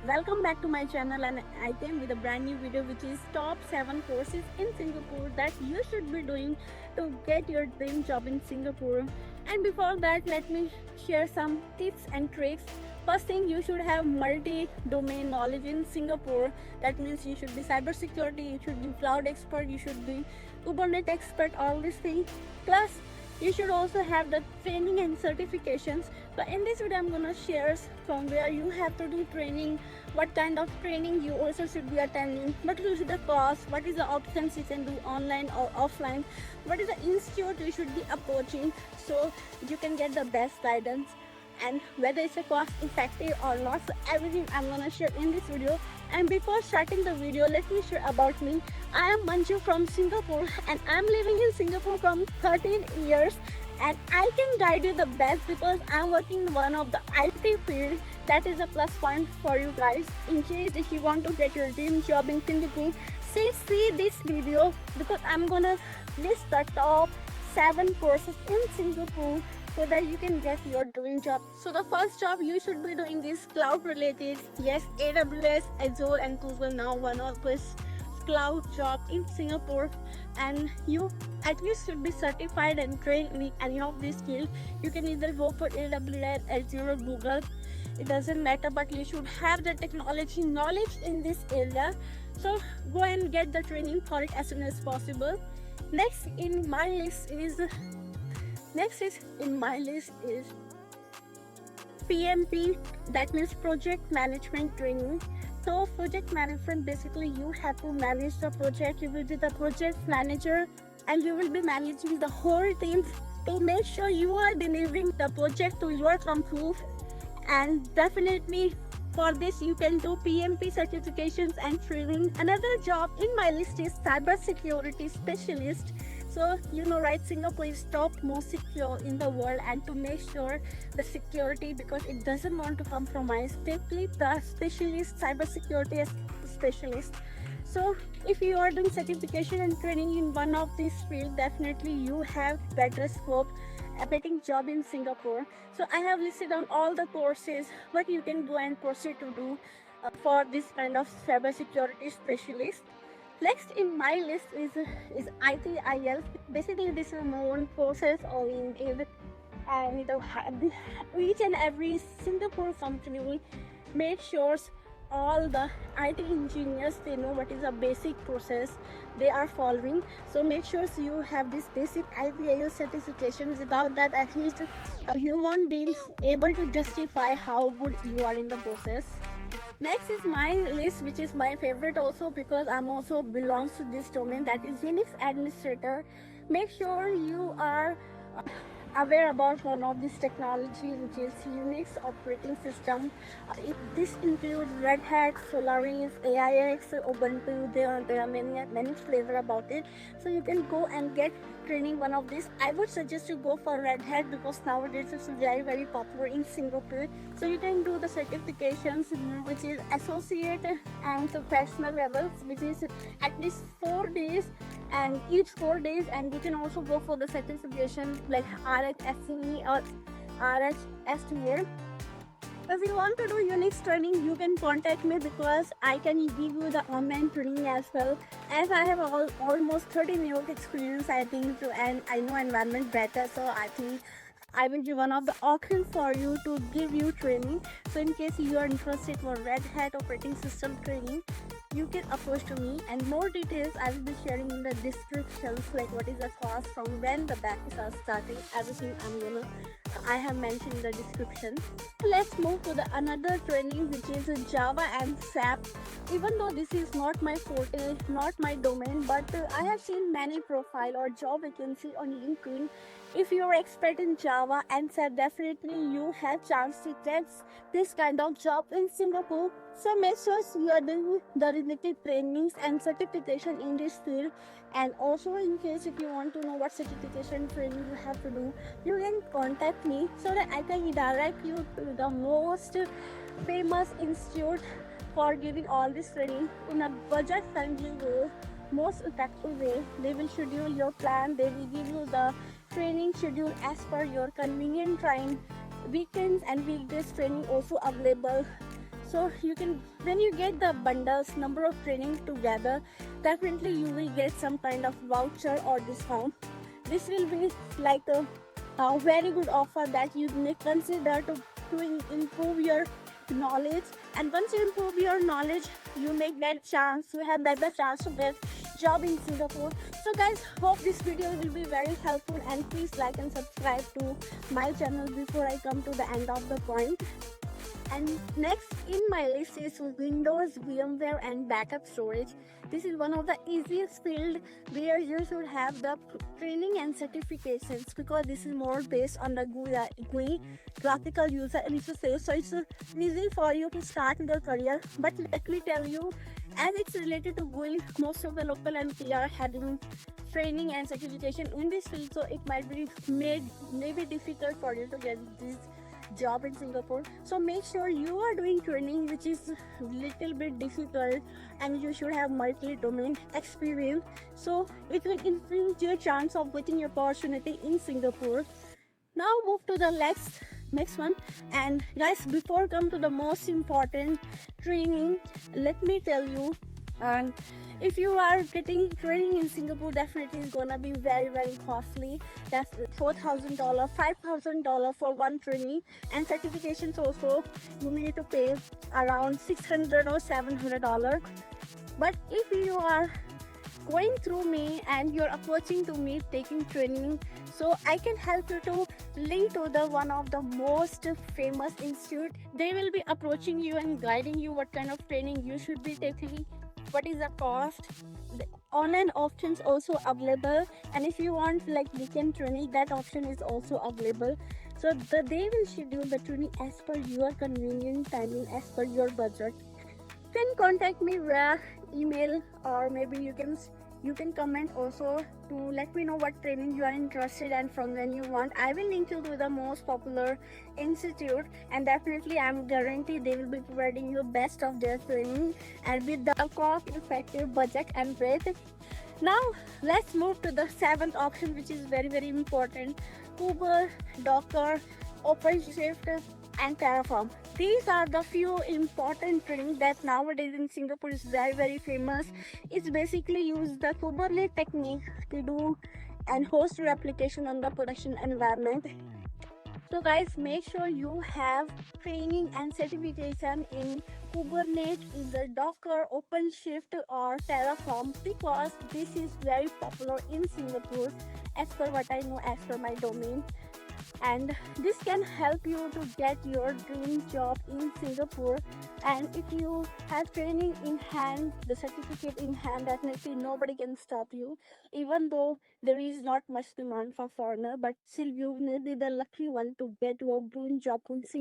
welcome back to my channel, and I came with a brand new video which is top 7 courses in Singapore that you should be doing to get your dream job in Singapore. And before that, let me share some tips and tricks. First thing, you should have multi-domain knowledge in Singapore. That means you should be cybersecurity, you should be cloud expert, you should be Kubernetes expert, all these things. Plus, you should also have the training and certifications. So in this video I'm gonna share from where you have to do training, what kind of training you also should be attending, what is the cost, what is the options you can do online or offline, what is the institute you should be approaching so you can get the best guidance, and whether it's a cost effective or not. So everything I'm gonna share in this video. And before starting the video, let me share about me. I am Manju from Singapore, and I'm living in Singapore from 13 years, and I can guide you the best because I'm working in one of the IT field. That is a plus point for you guys. In case if you want to get your dream job in Singapore, see this video because I'm gonna list the top 7 courses in Singapore so that you can get your dream job. So the first job you should be doing is cloud related. Yes, AWS, Azure and Google now one of this cloud job in Singapore, and you at least should be certified and trained in any of these skills. You can either go for AWS, Azure or Google. It doesn't matter, but you should have the technology knowledge in this area. So go and get the training for it as soon as possible. Next in my list is PMP, that means project management training. So project management, basically you have to manage the project. You will be the project manager and you will be managing the whole team to make sure you are delivering the project to your company. And definitely for this you can do PMP certifications and training. Another job in my list is cybersecurity specialist. So you know, right, Singapore is top most secure in the world, and to make sure the security, because it doesn't want to compromise, especially the specialist cybersecurity specialist. So if you are doing certification and training in one of these fields, definitely you have better scope a betting job in Singapore. So I have listed on all the courses what you can go and proceed to do for this kind of cybersecurity specialist. Next in my list is ITIL. Basically, this is more courses oriented, and each and every Singapore company will make sure all the IT engineers they know what is a basic process they are following. So make sure you have this basic ITIL certification. Without that, at least you won't be able to justify how good you are in the process. Next is my list, which is my favorite also because I'm also belongs to this domain, that is Unix administrator. Make sure you are aware about one of this technology, which is Unix operating system. This includes Red Hat, Solaris, AIX, Ubuntu. There are many flavor about it. So you can go and get training one of these. I would suggest you go for Red Hat because nowadays it's very popular in Singapore. So you can do the certifications, which is associate and professional levels, which is at least 4 days, and each 4 days. And you can also go for the certification like RHSCE or RHSTA. If you want to do Unix training, you can contact me because I can give you the online training as well. As I have almost 13 years experience, I think, and I know environment better, so I think I will be one of the options for you to give you training. So in case you are interested for Red Hat operating system training, you can approach to me, and more details I will be sharing in the descriptions, like what is the cost, from when the batches are starting, everything I have mentioned in the description. Let's move to the another training, which is Java and SAP. Even though this is not my forte, not my domain, but I have seen many profile or job vacancy on LinkedIn. If you are expert in Java and SAP, definitely you have chance to get this kind of job in Singapore. So make sure you are doing the related trainings and certification in this field. And also, in case if you want to know what certification training you have to do, you can contact me so that I can direct you to the most famous institute for giving all this training in a budget friendly way, most effective way. They will schedule your plan, they will give you the training schedule as per your convenient time. Weekends and weekdays training also available. So you can, when you get the bundles number of training together, definitely you will get some kind of voucher or discount. This will be like a very good offer that you may consider to improve your knowledge. And once you improve your knowledge, you may get chance, you have better chance to get job in Singapore. So guys, hope this video will be very helpful, and please like and subscribe to my channel before I come to the end of the point. And next in my list is Windows, VMware and backup storage. This is one of the easiest field where you should have the training and certifications, because this is more based on the GUI, graphical user interface. So it's easy for you to start your career. But let me tell you, as it's related to GUI, most of the local MP are having training and certification in this field, so it might be maybe difficult for you to get this job in Singapore. So make sure you are doing training which is little bit difficult, and you should have multi-domain experience, so it will increase your chance of getting your opportunity in Singapore. Now move to the next one. And guys, before come to the most important training, let me tell you, and if you are getting training in Singapore, definitely it's gonna be very costly. That's $4,000, $5,000 for one training, and certifications also you need to pay around $600 or $700. But if you are going through me and you're approaching to me taking training, so I can help you to link to the one of the most famous institute. They will be approaching you and guiding you what kind of training you should be taking, what is the cost. The online options also available, and if you want like weekend training, that option is also available. So they will schedule the training as per your convenient timing, as per your budget. You can contact me via email, or maybe you can comment also to let me know what training you are interested and from when you want. I will link you to the most popular institute, and definitely I'm guaranteed they will be providing you best of their training and with the cost effective budget and rate. Now let's move to the seventh option, which is very important: Uber, Docker, OpenShift and Terraform. These are the few important things that nowadays in Singapore is very famous. It's basically use the Kubernetes technique to do and host your application on the production environment. So guys, make sure you have training and certification in Kubernetes, either Docker, OpenShift or Terraform, because this is very popular in Singapore as per what I know, as per my domain. And this can help you to get your dream job in Singapore. And if you have training in hand, the certificate in hand, definitely nobody can stop you, even though there is not much demand for foreigner, but still you may be the lucky one to get your dream job in Singapore.